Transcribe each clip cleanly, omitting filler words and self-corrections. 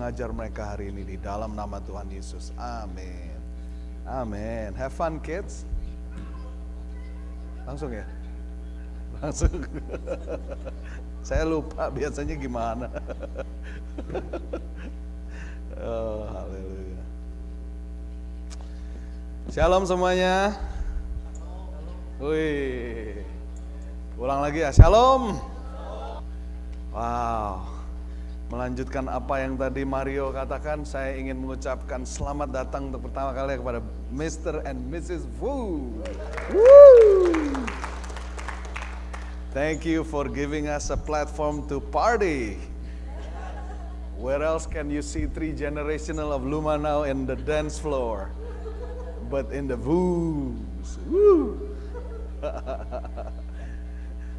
mengajar mereka hari ini di dalam nama Tuhan Yesus. Amin. Amin. Have fun kids. Langsung ya? Langsung. Saya lupa biasanya gimana. Oh, haleluya. Shalom semuanya. Wih. Ulang lagi ya. Shalom. Wow. Melanjutkan apa yang tadi Mario katakan, saya ingin mengucapkan selamat datang untuk pertama kali kepada Mr. and Mrs. Wu. Woo! Thank you for giving us a platform to party. Where else can you see 3 generational of Luma now in the dance floor? But in the Woos. Woo!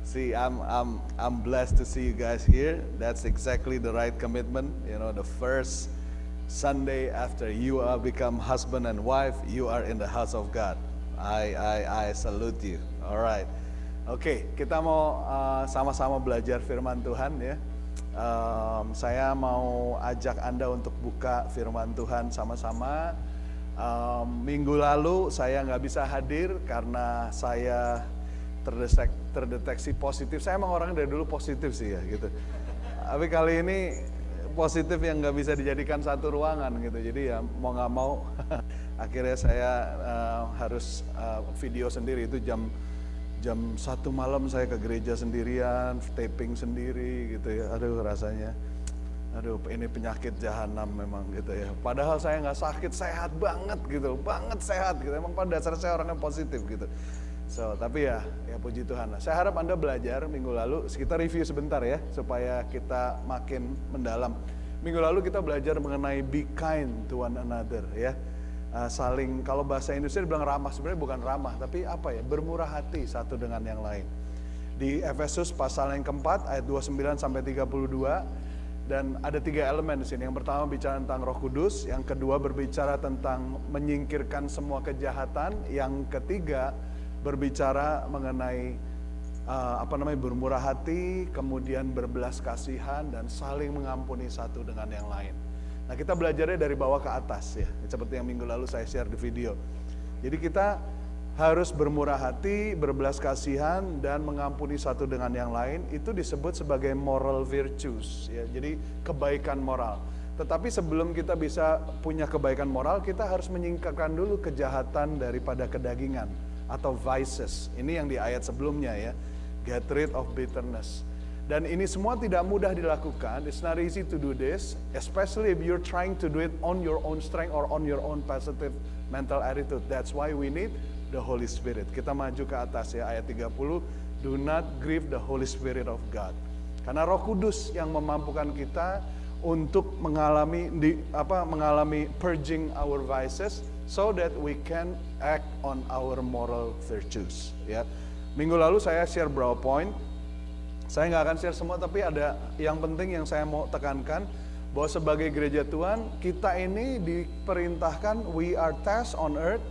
See, I'm blessed to see you guys here. That's exactly the right commitment. You know, the first Sunday after you are become husband and wife, you are in the house of God. I salute you. All right. Oke, kita mau sama-sama belajar firman Tuhan ya. Saya mau ajak Anda untuk buka firman Tuhan sama-sama. Minggu lalu saya nggak bisa hadir karena saya terdeteksi positif. Saya emang orang dari dulu positif sih ya gitu. Tapi kali ini positif yang nggak bisa dijadikan satu ruangan gitu. Jadi ya mau nggak mau akhirnya saya harus video sendiri. Itu jam 1 malam saya ke gereja sendirian, taping sendiri gitu ya. Aduh rasanya, aduh ini penyakit jahanam memang gitu ya. Padahal saya nggak sakit, sehat banget gitu, banget sehat gitu. Emang pada dasarnya saya orangnya positif gitu. So, tapi ya puji Tuhan. Saya harap Anda belajar minggu lalu, kita review sebentar ya, supaya kita makin mendalam. Minggu lalu kita belajar mengenai be kind to one another ya. Saling, kalau bahasa Indonesia dibilang ramah, sebenarnya bukan ramah, tapi apa ya, bermurah hati satu dengan yang lain. Di Efesus pasal yang keempat, ayat 29 sampai 32, dan ada 3 elemen di sini. Yang pertama bicara tentang Roh Kudus, yang kedua berbicara tentang menyingkirkan semua kejahatan, yang ketiga berbicara mengenai bermurah hati, kemudian berbelas kasihan dan saling mengampuni satu dengan yang lain. Nah, kita belajarnya dari bawah ke atas ya, seperti yang minggu lalu saya share di video. Jadi kita harus bermurah hati, berbelas kasihan dan mengampuni satu dengan yang lain. Itu disebut sebagai moral virtues ya. Jadi kebaikan moral. Tetapi sebelum kita bisa punya kebaikan moral, kita harus menyingkirkan dulu kejahatan daripada kedagingan atau vices. Ini yang di ayat sebelumnya ya. Get rid of bitterness. Dan ini semua tidak mudah dilakukan. It's not easy to do this, especially if you're trying to do it on your own strength or on your own positive mental attitude. That's why we need the Holy Spirit. Kita maju ke atas ya, ayat 30. Do not grieve the Holy Spirit of God. Karena Roh Kudus yang memampukan kita untuk mengalami purging our vices, so that we can act on our moral virtues. Ya, minggu lalu saya share beberapa poin. Saya nggak akan share semua, tapi ada yang penting yang saya mau tekankan, bahwa sebagai gereja Tuhan, kita ini diperintahkan, we are tasked on earth,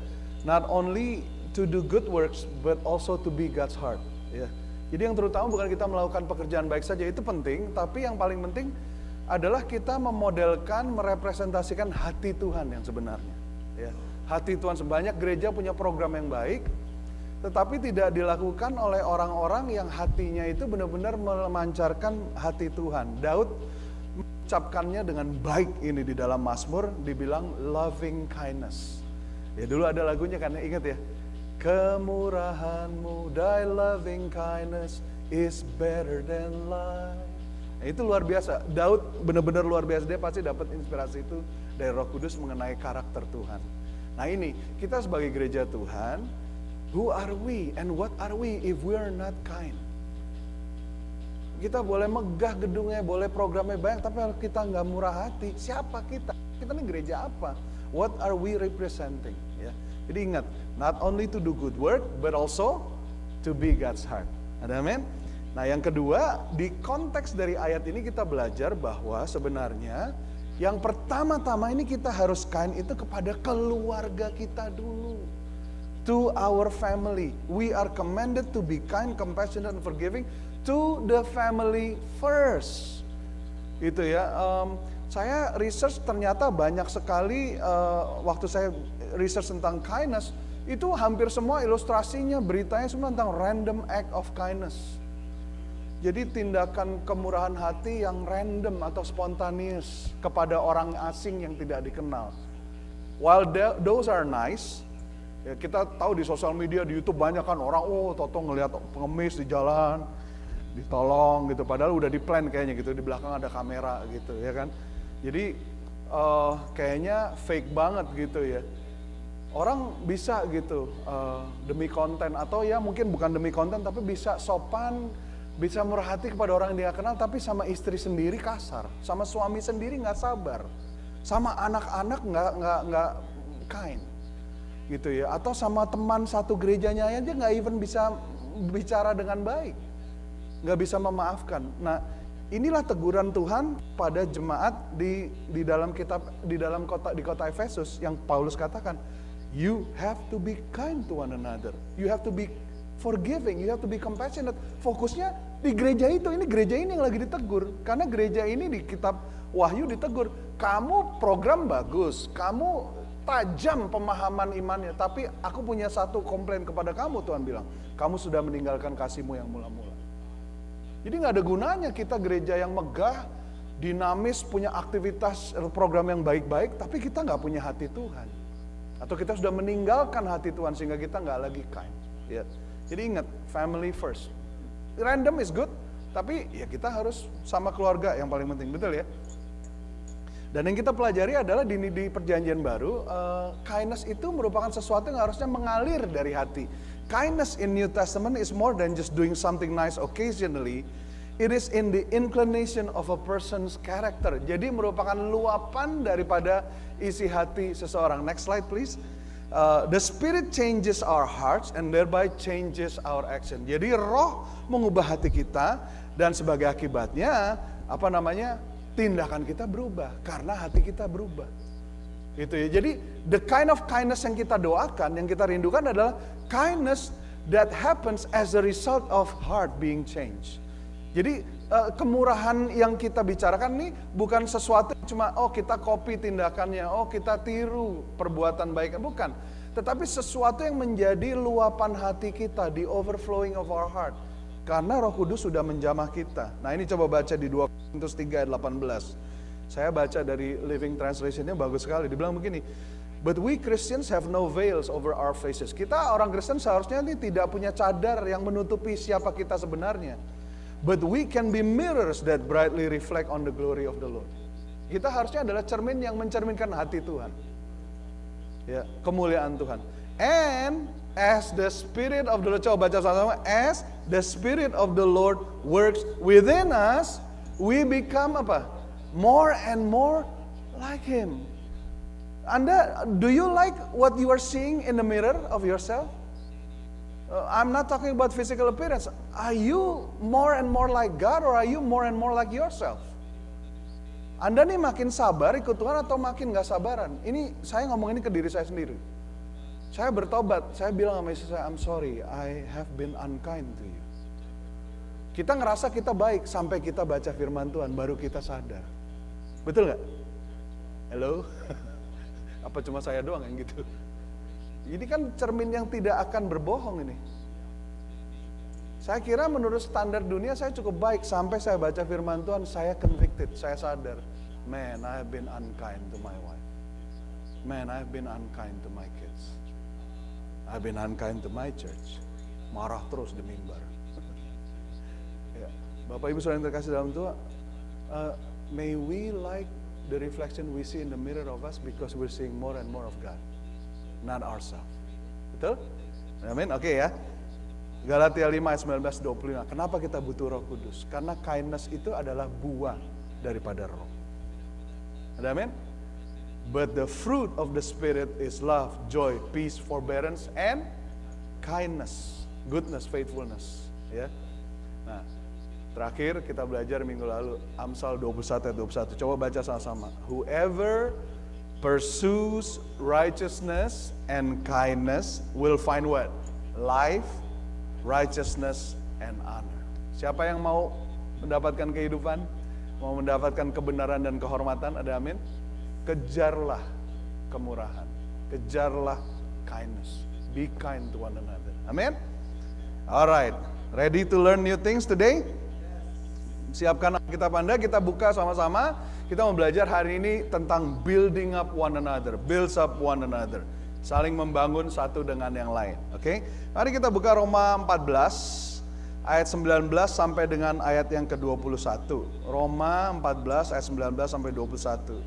not only to do good works, but also to be God's heart. Ya. Jadi yang terutama bukan kita melakukan pekerjaan baik saja, itu penting, tapi yang paling penting adalah kita memodelkan, merepresentasikan hati Tuhan yang sebenarnya. Ya. Hati Tuhan, sebanyak gereja punya program yang baik, tetapi tidak dilakukan oleh orang-orang yang hatinya itu benar-benar memancarkan hati Tuhan. Daud mengucapkannya dengan baik ini di dalam Mazmur, dibilang loving kindness. Ya dulu ada lagunya kan, ingat ya. Kemurahanmu, thy loving kindness is better than life. Nah, itu luar biasa. Daud benar-benar luar biasa. Dia pasti dapat inspirasi itu dari Roh Kudus mengenai karakter Tuhan. Nah ini, kita sebagai gereja Tuhan, who are we and what are we if we are not kind? Kita boleh megah gedungnya, boleh programnya banyak, tapi kalau kita nggak murah hati, siapa kita? Kita ini gereja apa? What are we representing? Ya. Jadi ingat, not only to do good work, but also to be God's heart. Ada amin? Nah yang kedua, di konteks dari ayat ini kita belajar bahwa sebenarnya yang pertama-tama ini kita harus kind itu kepada keluarga kita dulu. To our family. We are commanded to be kind, compassionate, and forgiving to the family first. Itu ya. Saya research ternyata banyak sekali waktu saya research tentang kindness, itu hampir semua ilustrasinya, beritanya semua tentang random act of kindness. Jadi tindakan kemurahan hati yang random atau spontaneous kepada orang asing yang tidak dikenal. While those are nice, ya kita tahu di sosial media, di YouTube banyak kan orang, toto ngelihat pengemis di jalan, ditolong gitu, padahal udah di plan kayaknya gitu, di belakang ada kamera gitu ya kan. Jadi kayaknya fake banget gitu ya. Orang bisa gitu demi konten, atau ya mungkin bukan demi konten tapi bisa sopan, bisa murah hati kepada orang yang dia kenal, tapi sama istri sendiri kasar, sama suami sendiri nggak sabar, sama anak-anak nggak kind gitu ya, atau sama teman satu gerejanya aja nggak even bisa bicara dengan baik, nggak bisa memaafkan. Nah, inilah teguran Tuhan pada jemaat di dalam kota Efesus yang Paulus katakan, you have to be kind to one another, you have to be forgiving, you have to be compassionate. Fokusnya di gereja itu, ini gereja ini yang lagi ditegur, karena gereja ini di kitab Wahyu ditegur, kamu program bagus, kamu tajam pemahaman imannya, tapi aku punya satu komplain kepada kamu, Tuhan bilang, kamu sudah meninggalkan kasihmu yang mula-mula. Jadi gak ada gunanya kita gereja yang megah, dinamis, punya aktivitas program yang baik-baik, tapi kita gak punya hati Tuhan. Atau kita sudah meninggalkan hati Tuhan sehingga kita gak lagi kind. Ya. Jadi ingat, family first. Random is good, tapi ya kita harus sama keluarga yang paling penting, betul ya? Dan yang kita pelajari adalah di perjanjian baru, kindness itu merupakan sesuatu yang harusnya mengalir dari hati. Kindness in New Testament is more than just doing something nice occasionally. It is in the inclination of a person's character. Jadi merupakan luapan daripada isi hati seseorang. Next slide please. The Spirit changes our hearts and thereby changes our action. Jadi Roh mengubah hati kita dan sebagai akibatnya tindakan kita berubah karena hati kita berubah. Gitu ya. Jadi the kind of kindness yang kita doakan, yang kita rindukan adalah kindness that happens as a result of heart being changed. Jadi kemurahan yang kita bicarakan ini bukan sesuatu cuma kita copy tindakannya, kita tiru perbuatan baiknya, bukan. Tetapi sesuatu yang menjadi luapan hati kita, the overflowing of our heart. Karena Roh Kudus sudah menjamah kita. Nah ini coba baca di 2 Korintus 3 ayat 18. Saya baca dari Living Translation-nya bagus sekali. Dibilang begini, but we Christians have no veils over our faces. Kita orang Kristen seharusnya ini tidak punya cadar yang menutupi siapa kita sebenarnya. But we can be mirrors that brightly reflect on the glory of the Lord. Kita harusnya adalah cermin yang mencerminkan hati Tuhan. Ya, kemuliaan Tuhan. And as the Spirit of the Lord, coba baca sama-sama, as the Spirit of the Lord works within us, we become apa? More and more like Him. Anda, do you like what you are seeing in the mirror of yourself? I'm not talking about physical appearance. Are you more and more like God or are you more and more like yourself? Anda nih makin sabar ikut Tuhan atau makin gak sabaran? Ini saya ngomong ini ke diri saya sendiri. Saya bertobat, saya bilang sama istri saya, I'm sorry, I have been unkind to you. Kita ngerasa kita baik sampai kita baca firman Tuhan, baru kita sadar. Betul gak? Hello? Apa cuma saya doang yang gitu? Ini kan cermin yang tidak akan berbohong ini. Saya kira menurut standar dunia saya cukup baik, sampai saya baca firman Tuhan, saya convicted, saya sadar. Man, I have been unkind to my wife. Man, I have been unkind to my kids. I have been unkind to my church. Marah terus di mimbar. Ya. Bapak Ibu Saudara yang terkasih dalam Tuhan, may we like the reflection we see in the mirror of us because we're seeing more and more of God, not ourselves. Betul? Amin. Oke ya. Galatia 5 ayat 19-25. Kenapa kita butuh Roh Kudus? Karena kindness itu adalah buah daripada Roh. Amin. But the fruit of the Spirit is love, joy, peace, forbearance, and kindness, goodness, faithfulness. Ya. Nah, terakhir kita belajar minggu lalu Amsal 21 ayat 21. Coba baca sama-sama. Whoever pursues righteousness and kindness will find what? Life, righteousness, and honor. Siapa yang mau mendapatkan kehidupan? Mau mendapatkan kebenaran dan kehormatan, ada amin? Kejarlah kemurahan. Kejarlah kindness. Be kind to one another. Amin? Alright, ready to learn new things today? Siapkan Alkitab Anda, kita buka sama-sama. Kita mau belajar hari ini tentang building up one another. Builds up one another. Saling membangun satu dengan yang lain. Oke? Mari kita buka Roma 14 ayat 19 sampai dengan ayat yang ke-21. Roma 14 ayat 19 sampai 21.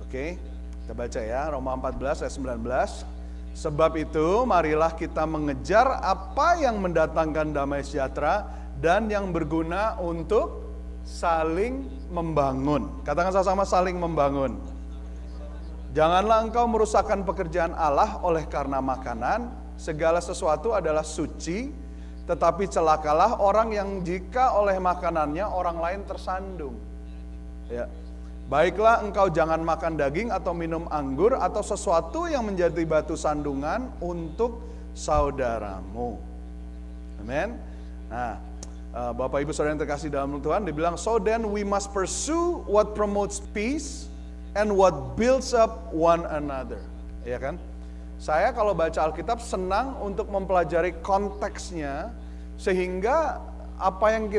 Oke? Kita baca ya, Roma 14 ayat 19. Sebab itu, marilah kita mengejar apa yang mendatangkan damai sejahtera dan yang berguna untuk saling membangun. Katakan sama-sama, saling membangun. Janganlah engkau merusakkan pekerjaan Allah oleh karena makanan. Segala sesuatu adalah suci, tetapi celakalah orang yang jika oleh makanannya orang lain tersandung. Ya. Baiklah engkau jangan makan daging atau minum anggur atau sesuatu yang menjadi batu sandungan untuk saudaramu. Amin. Nah, Bapak Ibu Saudara yang terkasih dalam Tuhan, dibilang, so then we must pursue what promotes peace and what builds up one another. Ya kan? Saya kalau baca Alkitab senang untuk mempelajari konteksnya, sehingga apa yang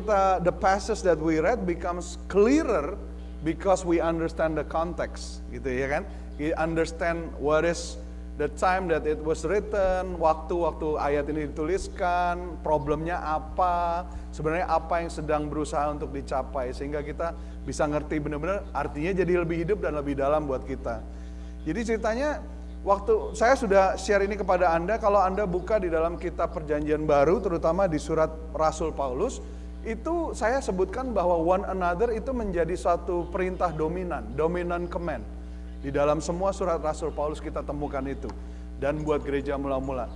the passage that we read becomes clearer because we understand the context, gitu ya kan? We understand what is the time that it was written, waktu ayat ini dituliskan, problemnya apa, sebenarnya apa yang sedang berusaha untuk dicapai, sehingga kita bisa ngerti benar-benar artinya jadi lebih hidup dan lebih dalam buat kita. Jadi ceritanya, waktu saya sudah share ini kepada Anda, kalau Anda buka di dalam kitab Perjanjian Baru, terutama di surat Rasul Paulus, itu saya sebutkan bahwa one another itu menjadi suatu perintah dominan command. Di dalam semua surat Rasul Paulus kita temukan itu. Dan buat gereja mula-mula.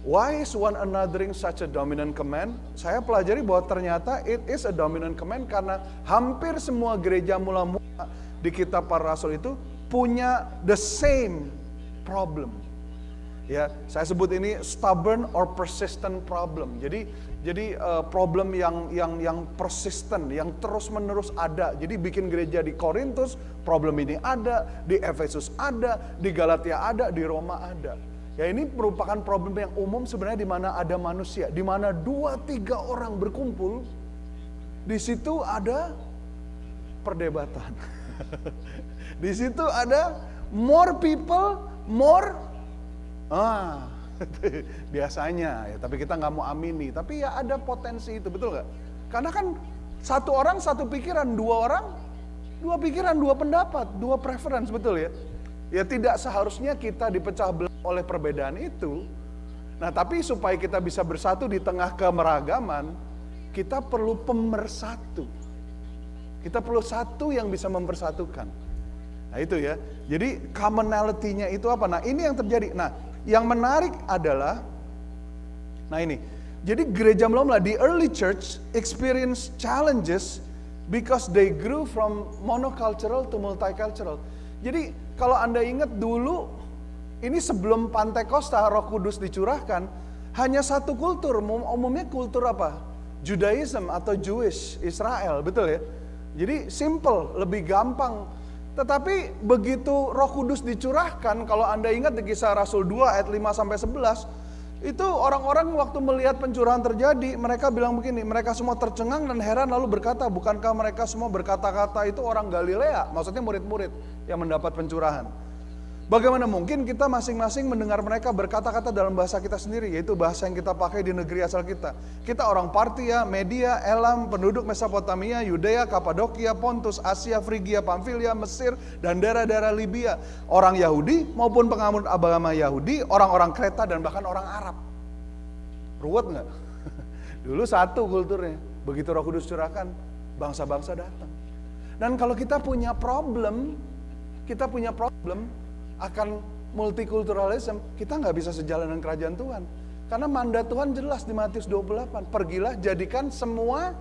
Why is one anothering such a dominant command? Saya pelajari bahwa ternyata it is a dominant command karena hampir semua gereja mula-mula di kitab para rasul itu punya the same problem. Ya, saya sebut ini stubborn or persistent problem. Jadi problem yang persisten, yang terus-menerus ada. Jadi bikin gereja di Korintus, problem ini ada, di Efesus ada, di Galatia ada, di Roma ada. Ya, ini merupakan problem yang umum sebenarnya di mana ada manusia, di mana 2-3 orang berkumpul, di situ ada perdebatan. Di situ ada more people, more biasanya ya, tapi kita nggak mau amini, tapi ya ada potensi itu, betul nggak? Karena kan satu orang satu pikiran, dua orang dua pikiran, dua pendapat, dua preference, betul ya? Ya tidak seharusnya kita dipecah belah oleh perbedaan itu. Nah, tapi supaya kita bisa bersatu di tengah kemeragaman, kita perlu pemersatu. Kita perlu satu yang bisa mempersatukan. Nah itu ya. Jadi commonality-nya itu apa? Nah ini yang terjadi. Nah yang menarik adalah, nah ini, jadi gereja mula-mula di early church experience challenges because they grew from monocultural to multicultural. Jadi kalau Anda ingat dulu, ini sebelum Pantekosta Roh Kudus dicurahkan, hanya satu kultur, umumnya kultur apa? Judaism atau Jewish, Israel, betul ya? Jadi simple, lebih gampang. Tetapi begitu Roh Kudus dicurahkan, kalau Anda ingat di Kisah Rasul 2 ayat 5-11, itu orang-orang waktu melihat pencurahan terjadi, mereka bilang begini, mereka semua tercengang dan heran lalu berkata, bukankah mereka semua berkata-kata itu orang Galilea? Maksudnya murid-murid yang mendapat pencurahan. Bagaimana mungkin kita masing-masing mendengar mereka berkata-kata dalam bahasa kita sendiri, yaitu bahasa yang kita pakai di negeri asal kita. Kita orang Partia, Media, Elam, penduduk Mesopotamia, Yudea, Kapadokia, Pontus, Asia, Frigia, Pamfilia, Mesir, dan daerah-daerah Libya. Orang Yahudi maupun penganut agama Yahudi, orang-orang Kreta, dan bahkan orang Arab. Ruwet nggak? Dulu satu kulturnya. Begitu Roh Kudus curahkan, bangsa-bangsa datang. Dan kalau kita punya problem akan multikulturalisme, kita nggak bisa sejalan dengan kerajaan Tuhan. Karena mandat Tuhan jelas di Matius 28, pergilah jadikan semua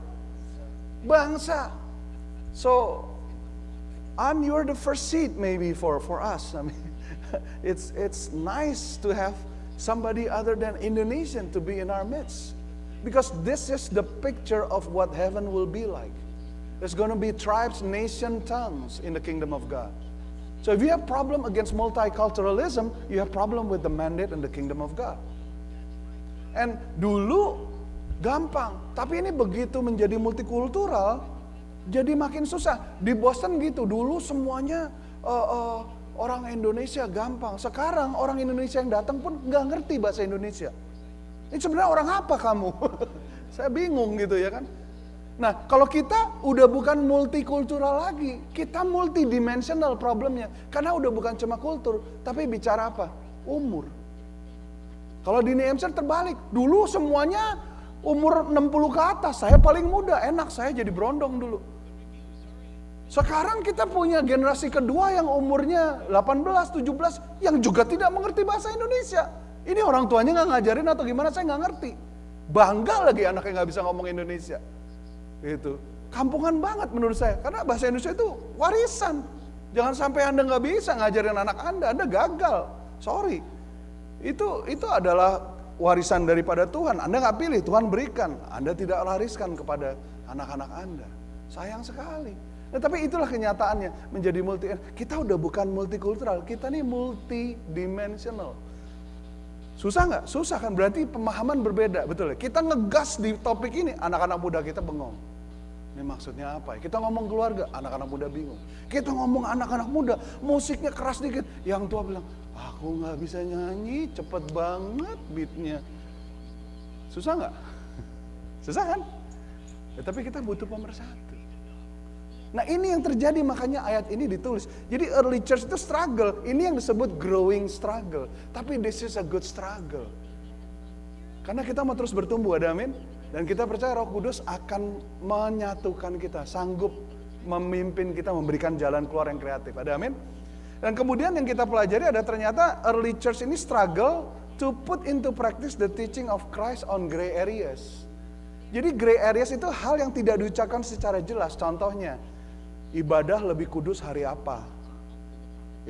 bangsa. So, you're the first seat maybe for us. I mean, it's nice to have somebody other than Indonesian to be in our midst. Because this is the picture of what heaven will be like. There's going to be tribes, nation, tongues in the kingdom of God. So if you have problem against multiculturalism, you have problem with the mandate and the kingdom of God. And dulu gampang, tapi ini begitu menjadi multikultural, jadi makin susah. Di Boston gitu, dulu semuanya orang Indonesia gampang. Sekarang orang Indonesia yang datang pun nggak ngerti bahasa Indonesia. Ini sebenarnya orang apa kamu? Saya bingung gitu ya kan. Nah, kalau kita udah bukan multikultural lagi, kita multidimensional problemnya. Karena udah bukan cuma kultur, tapi bicara apa? Umur. Kalau di New Hampshire terbalik, dulu semuanya umur 60 ke atas, saya paling muda, enak, saya jadi berondong dulu. Sekarang kita punya generasi kedua yang umurnya 18, 17, yang juga tidak mengerti bahasa Indonesia. Ini orang tuanya nggak ngajarin atau gimana, saya nggak ngerti. Bangga lagi anaknya nggak bisa ngomong Indonesia. Itu kampungan banget menurut saya, karena bahasa Indonesia itu warisan. Jangan sampai Anda nggak bisa ngajarin anak Anda gagal. Sorry, itu adalah warisan daripada Tuhan. Anda nggak pilih, Tuhan berikan. Anda tidak lariskan kepada anak-anak Anda. Sayang sekali. Nah, tapi itulah kenyataannya menjadi kita udah bukan multikultural, kita nih multidimensional. Susah nggak? Susah kan, berarti pemahaman berbeda, betul ya? Kita ngegas di topik ini, anak-anak muda kita bengong. Ini maksudnya apa? Kita ngomong keluarga, anak-anak muda bingung. Kita ngomong anak-anak muda, musiknya keras dikit. Yang tua bilang, aku nggak bisa nyanyi, cepet banget beatnya. Susah nggak? Susah kan? Ya, tapi kita butuh pemersatu. Nah ini yang terjadi, makanya ayat ini ditulis. Jadi early church itu struggle. Ini yang disebut growing struggle. Tapi this is a good struggle. Karena kita mau terus bertumbuh, ada amin? Dan kita percaya Roh Kudus akan menyatukan kita, sanggup memimpin kita, memberikan jalan keluar yang kreatif. Ada amin? Dan kemudian yang kita pelajari ada ternyata early church ini struggle to put into practice the teaching of Christ on gray areas. Jadi gray areas itu hal yang tidak diucapkan secara jelas. Contohnya, ibadah lebih kudus hari apa?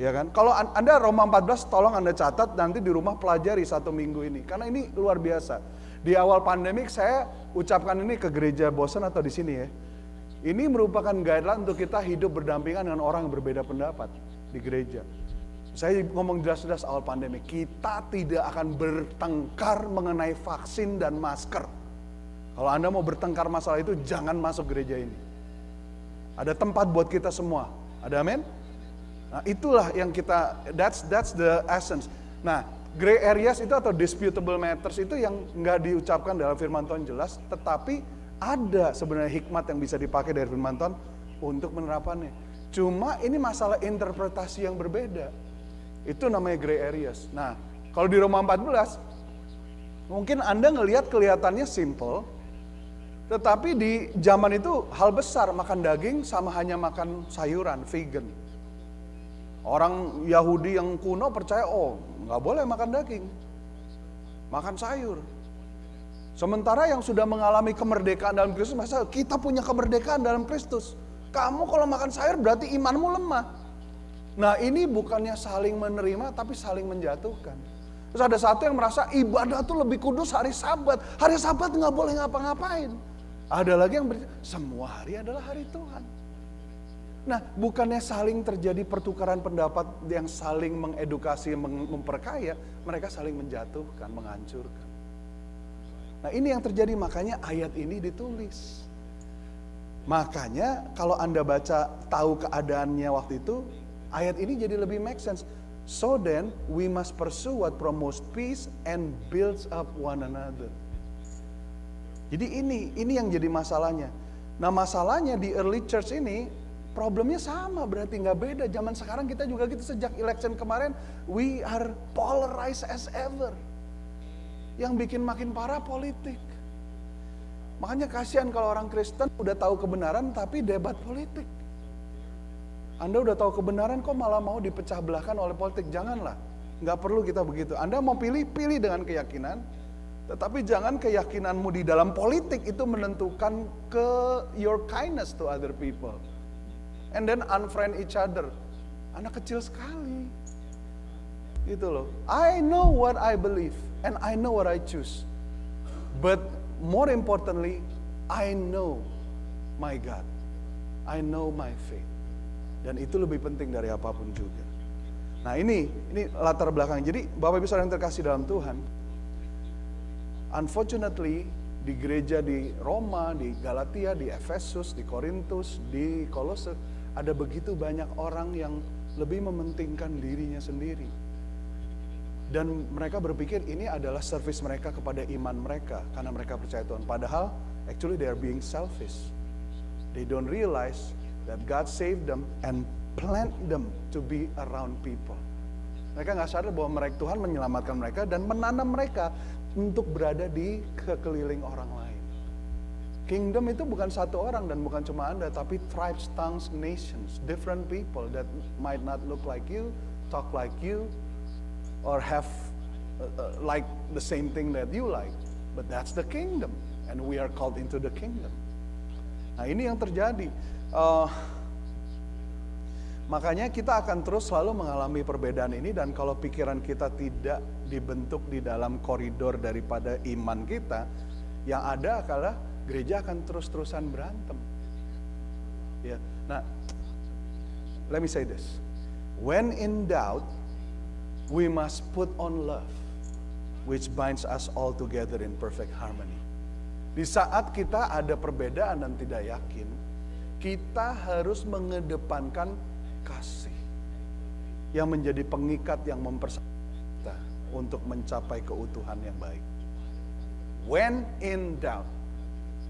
Ya kan? Kalau Anda Roma 14 tolong Anda catat, nanti di rumah pelajari 1 minggu ini. Karena ini luar biasa. Di awal pandemik saya ucapkan ini ke gereja Boston atau di sini ya. Ini merupakan guideline untuk kita hidup berdampingan dengan orang yang berbeda pendapat di gereja. Saya ngomong jelas-jelas awal pandemi, kita tidak akan bertengkar mengenai vaksin dan masker. Kalau Anda mau bertengkar masalah itu, jangan masuk gereja ini. Ada tempat buat kita semua. Ada amin? Nah, itulah yang kita, that's the essence. Nah, gray areas itu atau disputable matters itu yang nggak diucapkan dalam firman Tuhan jelas, tetapi ada sebenarnya hikmat yang bisa dipakai dari firman Tuhan untuk menerapannya. Cuma ini masalah interpretasi yang berbeda. Itu namanya gray areas. Nah, kalau di Roma 14, mungkin Anda ngelihat kelihatannya simple, tetapi di zaman itu hal besar, makan daging sama hanya makan sayuran, vegan. Orang Yahudi yang kuno percaya, oh nggak boleh makan daging, makan sayur. Sementara yang sudah mengalami kemerdekaan dalam Kristus, masa kita punya kemerdekaan dalam Kristus. Kamu kalau makan sayur berarti imanmu lemah. Nah ini bukannya saling menerima, tapi saling menjatuhkan. Terus ada satu yang merasa ibadah tuh lebih kudus hari Sabat. Hari Sabat nggak boleh ngapa-ngapain. Ada lagi yang semua hari adalah hari Tuhan. Nah, bukannya saling terjadi pertukaran pendapat yang saling mengedukasi, memperkaya, mereka saling menjatuhkan, menghancurkan. Nah, ini yang terjadi, makanya ayat ini ditulis. Makanya kalau Anda baca tahu keadaannya waktu itu, ayat ini jadi lebih make sense. So then, we must pursue what promotes peace and builds up one another. Jadi ini yang jadi masalahnya. Nah, masalahnya di early church ini, problemnya sama, berarti nggak beda. Zaman sekarang kita juga gitu, sejak election kemarin, we are polarized as ever. Yang bikin makin parah politik. Makanya kasihan kalau orang Kristen udah tahu kebenaran tapi debat politik. Anda udah tahu kebenaran kok malah mau dipecah belahkan oleh politik, janganlah. Nggak perlu kita begitu. Anda mau pilih dengan keyakinan, tetapi jangan keyakinanmu di dalam politik itu menentukan your kindness to other people. And then unfriend each other. Anak kecil sekali. Gitu loh. I know what I believe and I know what I choose. But more importantly, I know my God. I know my faith. Dan itu lebih penting dari apapun juga. Nah ini latar belakang. Jadi Bapak Ibu Saudara yang terkasih dalam Tuhan, unfortunately di gereja di Roma, di Galatia, di Efesus, di Korintus, di Kolose, ada begitu banyak orang yang lebih mementingkan dirinya sendiri. Dan mereka berpikir ini adalah service mereka kepada iman mereka, karena mereka percaya Tuhan. Padahal, actually they are being selfish. They don't realize that God saved them and plant them to be around people. Mereka nggak sadar bahwa Tuhan menyelamatkan mereka dan menanam mereka untuk berada di kekeliling orang lain. Kingdom itu bukan satu orang dan bukan cuma Anda, tapi tribes, tongues, nations, different people that might not look like you, talk like you, or have like the same thing that you like. But that's the kingdom, and we are called into the kingdom. Nah ini yang terjadi. Makanya kita akan terus selalu mengalami perbedaan ini, dan kalau pikiran kita tidak dibentuk di dalam koridor daripada iman kita, yang ada adalah gereja akan terus-terusan berantem. Ya. Nah, let me say this. When in doubt, we must put on love, which binds us all together in perfect harmony. Di saat kita ada perbedaan dan tidak yakin, kita harus mengedepankan kasih yang menjadi pengikat yang mempersatukan kita untuk mencapai keutuhan yang baik. When in doubt.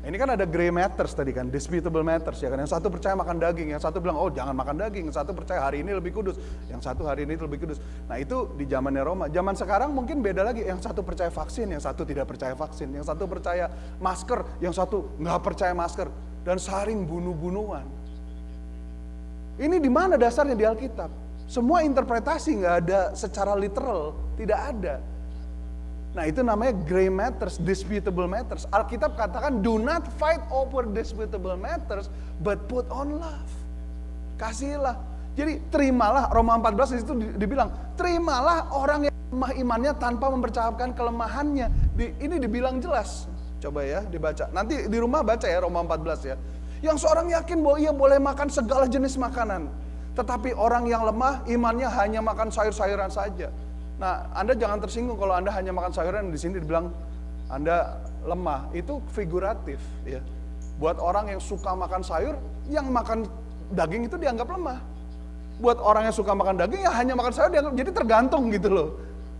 Ini kan ada gray matters tadi kan, disputable matters ya kan. Yang satu percaya makan daging, yang satu bilang oh jangan makan daging, yang satu percaya hari ini lebih kudus, yang satu hari ini lebih kudus. Nah itu di zamannya Roma. Zaman sekarang mungkin beda lagi, yang satu percaya vaksin, yang satu tidak percaya vaksin, yang satu percaya masker, yang satu nggak percaya masker, dan saling bunuh-bunuhan. Ini di mana dasarnya di Alkitab? Semua interpretasi nggak ada secara literal, tidak ada. Nah itu namanya gray matters, disputable matters. Alkitab katakan do not fight over disputable matters, but put on love. Kasihlah. Jadi terimalah, Roma 14 itu dibilang, terimalah orang yang lemah imannya tanpa mempercayai kelemahannya. Ini dibilang jelas. Coba ya dibaca. Nanti di rumah baca ya Roma 14 ya. Yang seorang yakin bahwa ia boleh makan segala jenis makanan. Tetapi orang yang lemah imannya hanya makan sayur-sayuran saja. Nah, Anda jangan tersinggung kalau Anda hanya makan sayuran, di sini dibilang Anda lemah. Itu figuratif ya. Buat orang yang suka makan sayur, yang makan daging itu dianggap lemah. Buat orang yang suka makan daging, ya hanya makan sayur dianggap, jadi tergantung gitu loh.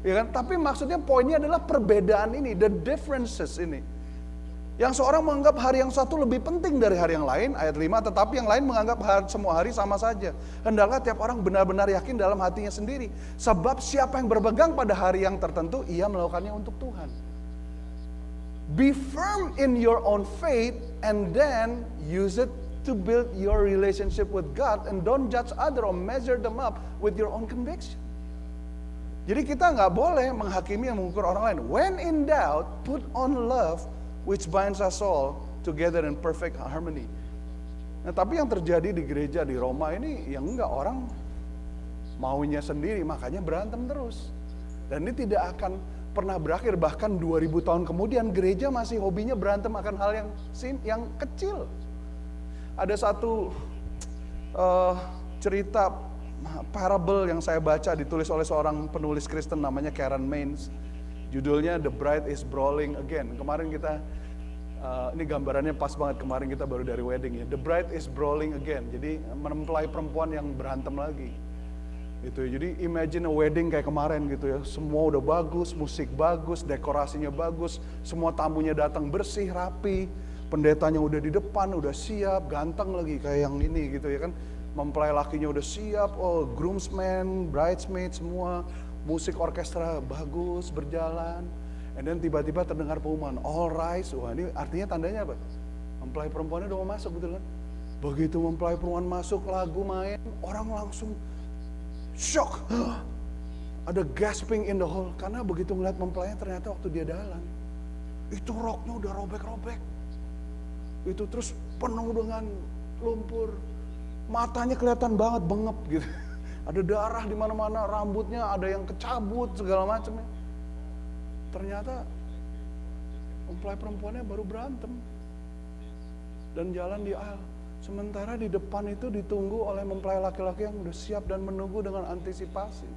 Ya kan? Tapi maksudnya poinnya adalah perbedaan ini, the differences ini. Yang seorang menganggap hari yang satu lebih penting dari hari yang lain, ayat 5, tetapi yang lain menganggap semua hari sama saja. Hendaklah tiap orang benar-benar yakin dalam hatinya sendiri. Sebab siapa yang berpegang pada hari yang tertentu, ia melakukannya untuk Tuhan. Be firm in your own faith and then use it to build your relationship with God, and don't judge others or measure them up with your own conviction. Jadi kita nggak boleh menghakimi yang mengukur orang lain. When in doubt, put on love, which binds us all together in perfect harmony. Nah, tapi yang terjadi di gereja di Roma ini, yang enggak, orang maunya sendiri, makanya berantem terus. Dan ini tidak akan pernah berakhir, bahkan 2000 tahun kemudian gereja masih hobinya berantem akan hal yang kecil. Ada satu cerita parable yang saya baca, ditulis oleh seorang penulis Kristen namanya Karen Maines. Judulnya The Bride is Brawling Again. Kemarin kita, ini gambarannya pas banget, kemarin kita baru dari wedding ya. The Bride is Brawling Again. Jadi mempelai perempuan yang berantem lagi. Gitu. Jadi imagine a wedding kayak kemarin gitu ya. Semua udah bagus, musik bagus, dekorasinya bagus, semua tamunya datang bersih, rapi. Pendetanya udah di depan, udah siap, ganteng lagi kayak yang ini gitu ya kan. Mempelai lakinya udah siap, oh groomsmen, bridesmaids semua. Musik orkestra bagus, berjalan. And then tiba-tiba terdengar pengumuman, all rise. Wah ini artinya tandanya apa? Mempelai perempuannya udah mau masuk gitu kan. Begitu mempelai perempuan masuk, lagu main, orang langsung shock. Ada gasping in the hall. Karena begitu ngeliat mempelainya ternyata waktu dia dalam, itu roknya udah robek-robek. Itu terus penuh dengan lumpur. Matanya kelihatan banget bengep gitu. Ada darah di mana-mana, rambutnya ada yang kecabut segala macamnya. Ternyata mempelai perempuannya baru berantem dan jalan di aisle. Sementara di depan itu ditunggu oleh mempelai laki-laki yang udah siap dan menunggu dengan antisipasi.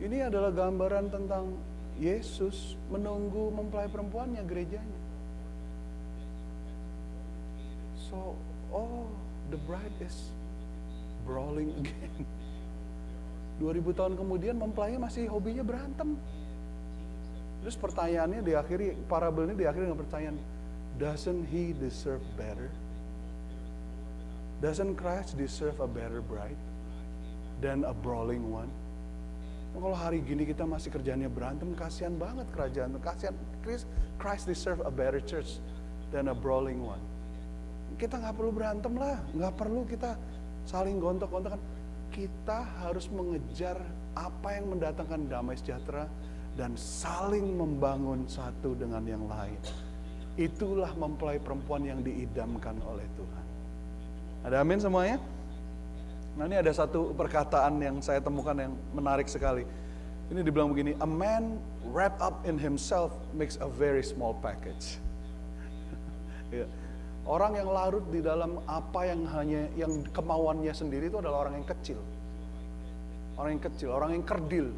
Ini adalah gambaran tentang Yesus menunggu mempelai perempuannya, gerejanya. So, the bride is brawling again. 2000 tahun kemudian mempelainya masih hobinya berantem. Terus pertanyaannya diakhiri, parabel ini diakhiri dengan pertanyaan, doesn't he deserve better? Doesn't Christ deserve a better bride than a brawling one? Nah, kalau hari gini kita masih kerjaannya berantem, kasihan banget kerajaan. Kasihan, Christ deserve a better church than a brawling one. Kita nggak perlu berantem lah, nggak perlu kita saling gontok-gontokan. Kita harus mengejar apa yang mendatangkan damai sejahtera dan saling membangun satu dengan yang lain. Itulah mempelai perempuan yang diidamkan oleh Tuhan. Ada amin semuanya? Nah, ini ada satu perkataan yang saya temukan yang menarik sekali. Ini dibilang begini, a man wrapped up in himself makes a very small package. Ya. Orang yang larut di dalam apa yang kemauannya sendiri itu adalah orang yang kecil. Orang yang kecil, orang yang kerdil.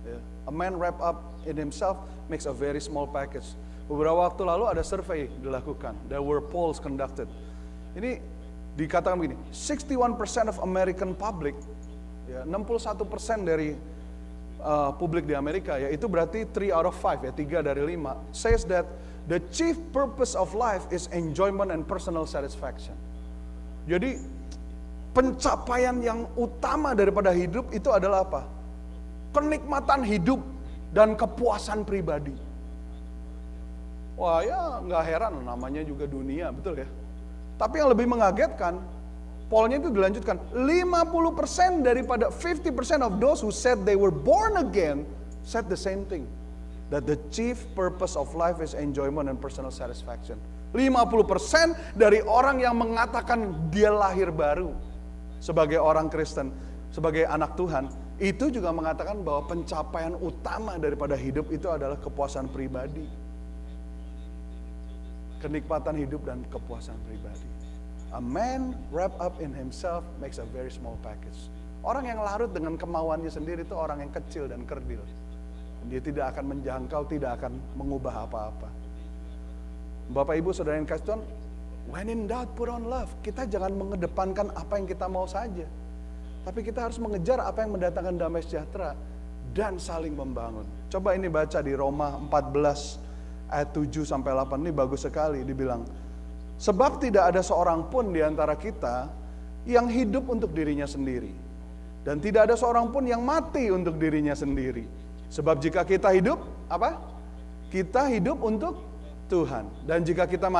Ya. A man wrapped up in himself makes a very small package. Beberapa waktu lalu ada survei dilakukan. There were polls conducted. Ini dikatakan begini, 61% of American public, ya, 61% dari publik di Amerika, ya itu berarti 3 out of 5, ya 3 dari 5, says that the chief purpose of life is enjoyment and personal satisfaction. Jadi pencapaian yang utama daripada hidup itu adalah apa? Kenikmatan hidup dan kepuasan pribadi. Wah ya nggak heran, namanya juga dunia, betul ya. Tapi yang lebih mengagetkan, polnya itu dilanjutkan, 50% daripada 50% of those who said they were born again said the same thing. That the chief purpose of life is enjoyment and personal satisfaction. 50% dari orang yang mengatakan dia lahir baru sebagai orang Kristen, sebagai anak Tuhan, itu juga mengatakan bahwa pencapaian utama daripada hidup itu adalah kepuasan pribadi. Kenikmatan hidup dan kepuasan pribadi. A man wrapped up in himself makes a very small package. Orang yang larut dengan kemauannya sendiri itu orang yang kecil dan kerdil. Dia tidak akan menjangkau, tidak akan mengubah apa-apa. Bapak Ibu Saudara yang kasih Tuhan, when in doubt put on love. Kita jangan mengedepankan apa yang kita mau saja. Tapi kita harus mengejar apa yang mendatangkan damai sejahtera dan saling membangun. Coba ini baca di Roma 14 ayat 7 sampai 8, ini bagus sekali, dibilang, sebab tidak ada seorang pun di antara kita yang hidup untuk dirinya sendiri, dan tidak ada seorang pun yang mati untuk dirinya sendiri. Sebab jika kita hidup, apa? Kita hidup untuk Tuhan, dan jika kita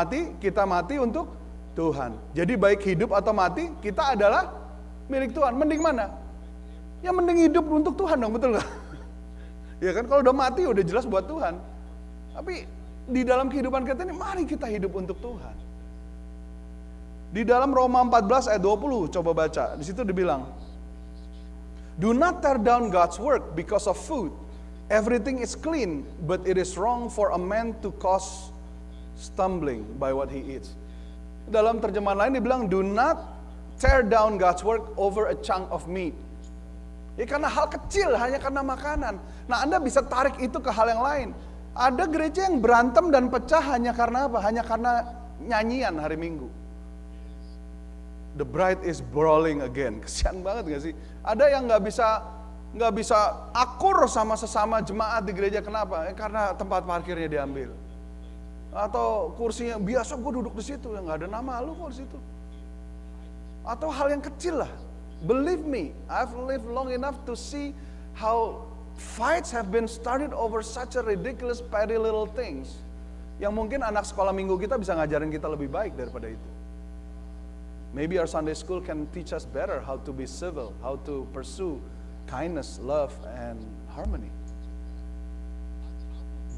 mati untuk Tuhan. Jadi baik hidup atau mati, kita adalah milik Tuhan. Mending mana? Ya mending hidup untuk Tuhan dong, betul gak? Ya kan, kalau udah mati udah jelas buat Tuhan. Tapi di dalam kehidupan kita ini, mari kita hidup untuk Tuhan. Di dalam Roma 14 ayat 20, coba baca. Di situ dibilang, do not tear down God's work because of food. Everything is clean, but it is wrong for a man to cause stumbling by what he eats. Dalam terjemahan lain dibilang, do not tear down God's work over a chunk of meat. Ya karena hal kecil, hanya karena makanan. Nah, Anda bisa tarik itu ke hal yang lain. Ada gereja yang berantem dan pecah hanya karena apa? Hanya karena nyanyian hari Minggu. The bride is brawling again. Kesian banget gak sih? Ada yang nggak bisa akur sama sesama jemaat di gereja. Kenapa? Karena tempat parkirnya diambil. Atau kursinya, biasa gue duduk di situ, ya nggak ada nama lu kok di situ. Atau hal yang kecil lah. Believe me, I've lived long enough to see how fights have been started over such a ridiculous petty little things. Yang mungkin anak sekolah minggu kita bisa ngajarin kita lebih baik daripada itu. Maybe our Sunday school can teach us better how to be civil, how to pursue kindness, love, and harmony.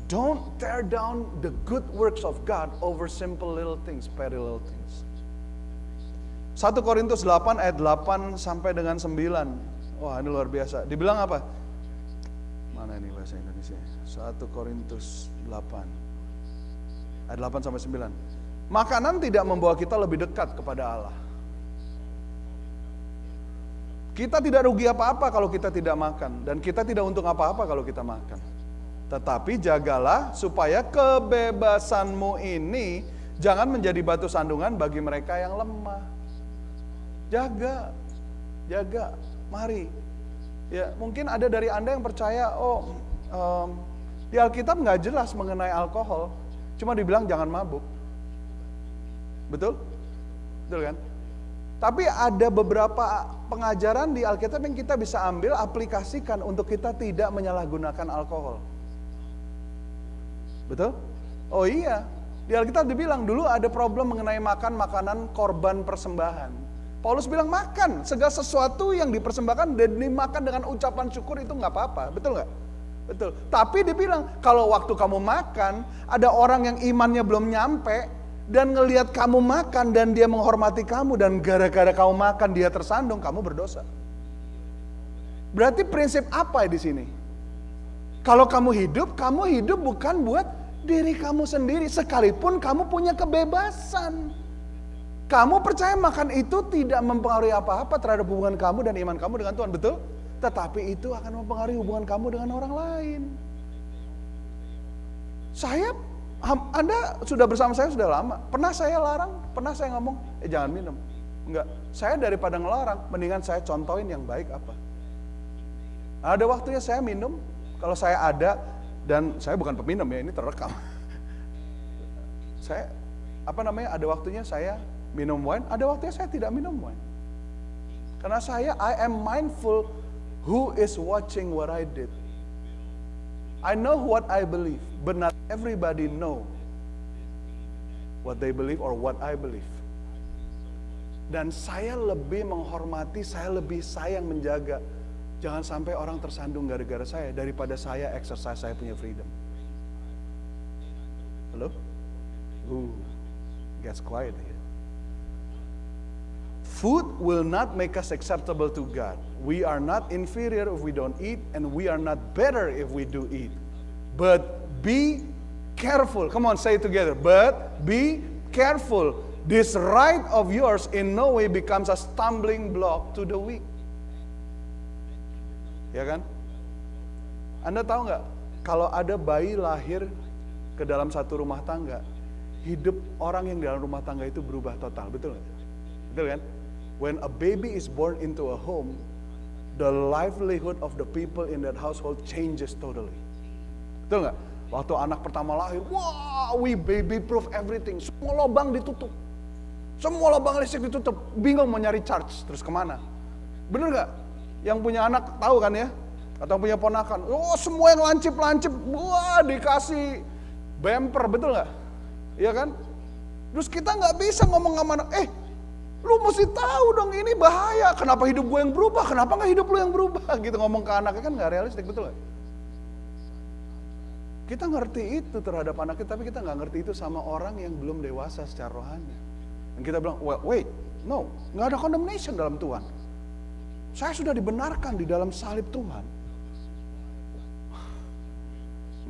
Don't tear down the good works of God over simple little things, petty little things. 1 Korintus 8 ayat 8 sampai dengan 9. Wah, ini luar biasa. Dibilang apa? Mana ini bahasa Indonesia? 1 Korintus 8 ayat 8 sampai 9. Makanan tidak membawa kita lebih dekat kepada Allah. Kita tidak rugi apa-apa kalau kita tidak makan, dan kita tidak untung apa-apa kalau kita makan. Tetapi jagalah supaya kebebasanmu ini jangan menjadi batu sandungan bagi mereka yang lemah. Jaga, mari. Ya, mungkin ada dari Anda yang percaya, di Alkitab nggak jelas mengenai alkohol, cuma dibilang jangan mabuk. Betul? Betul kan? Tapi ada beberapa pengajaran di Alkitab yang kita bisa ambil, aplikasikan untuk kita tidak menyalahgunakan alkohol. Betul? Oh iya, di Alkitab dibilang dulu ada problem mengenai makan makanan korban persembahan. Paulus bilang makan, segala sesuatu yang dipersembahkan dan dimakan dengan ucapan syukur itu nggak apa-apa, betul nggak? Betul. Tapi dibilang kalau waktu kamu makan, ada orang yang imannya belum nyampe, dan ngelihat kamu makan dan dia menghormati kamu, dan gara-gara kamu makan dia tersandung, kamu berdosa. Berarti prinsip apa di sini? Kalau kamu hidup bukan buat diri kamu sendiri, sekalipun kamu punya kebebasan. Kamu percaya makan itu tidak mempengaruhi apa-apa terhadap hubungan kamu dan iman kamu dengan Tuhan, betul? Tetapi itu akan mempengaruhi hubungan kamu dengan orang lain. Anda sudah bersama saya sudah lama. Pernah saya larang? Pernah saya ngomong, jangan minum? Enggak. Saya daripada ngelarang, mendingan saya contohin yang baik apa. Ada waktunya saya minum, kalau saya ada, dan saya bukan peminum ya, ini terekam. Ada waktunya saya minum wine, ada waktunya saya tidak minum wine. Karena I am mindful who is watching what I did. I know what I believe, but not everybody know what they believe or what I believe. Dan saya lebih menghormati, saya lebih sayang menjaga. Jangan sampai orang tersandung gara-gara saya, daripada saya exercise saya punya freedom. Halo? Gets quiet here. Food will not make us acceptable to God. We are not inferior if we don't eat, and we are not better if we do eat. But be careful. Come on, say it together. But be careful. This right of yours in no way becomes a stumbling block to the weak. Ya kan? Anda tahu nggak? Kalau ada bayi lahir ke dalam satu rumah tangga, hidup orang yang di dalam rumah tangga itu berubah total. Betul nggak? Betul kan? When a baby is born into a home, the livelihood of the people in that household changes totally. Betul nggak? Waktu anak pertama lahir, we baby proof everything. Semua lubang ditutup. Semua lubang listrik ditutup. Bingung mau nyari charge, terus kemana? Bener nggak? Yang punya anak tahu kan ya? Atau punya ponakan, semua yang lancip-lancip, dikasih bumper, betul nggak? Iya kan? Terus kita nggak bisa ngomong sama anak, lu mesti tahu dong ini bahaya. Kenapa hidup gue yang berubah? Kenapa nggak hidup lu yang berubah? Gitu ngomong ke anaknya kan nggak realistik, betul nggak? Kita ngerti itu terhadap anak kita, tapi kita nggak ngerti itu sama orang yang belum dewasa secara rohani. Dan kita bilang, wait, no, nggak ada condemnation dalam Tuhan. Saya sudah dibenarkan di dalam salib Tuhan.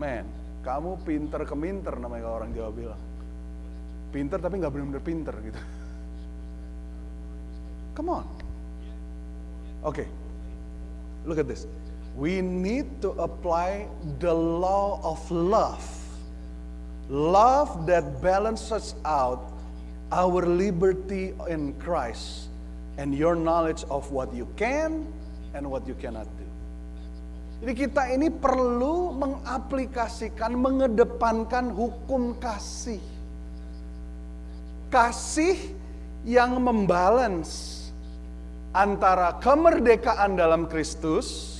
Man, kamu pinter keminter namanya kalau orang Jawa bilang. Pinter tapi nggak benar-benar pinter gitu. Come on. Okay, look at this. We need to apply the law of love. Love that balances out our liberty in Christ and your knowledge of what you can and what you cannot do. Jadi kita ini perlu mengaplikasikan, mengedepankan hukum kasih. Kasih yang membalance antara kemerdekaan dalam Kristus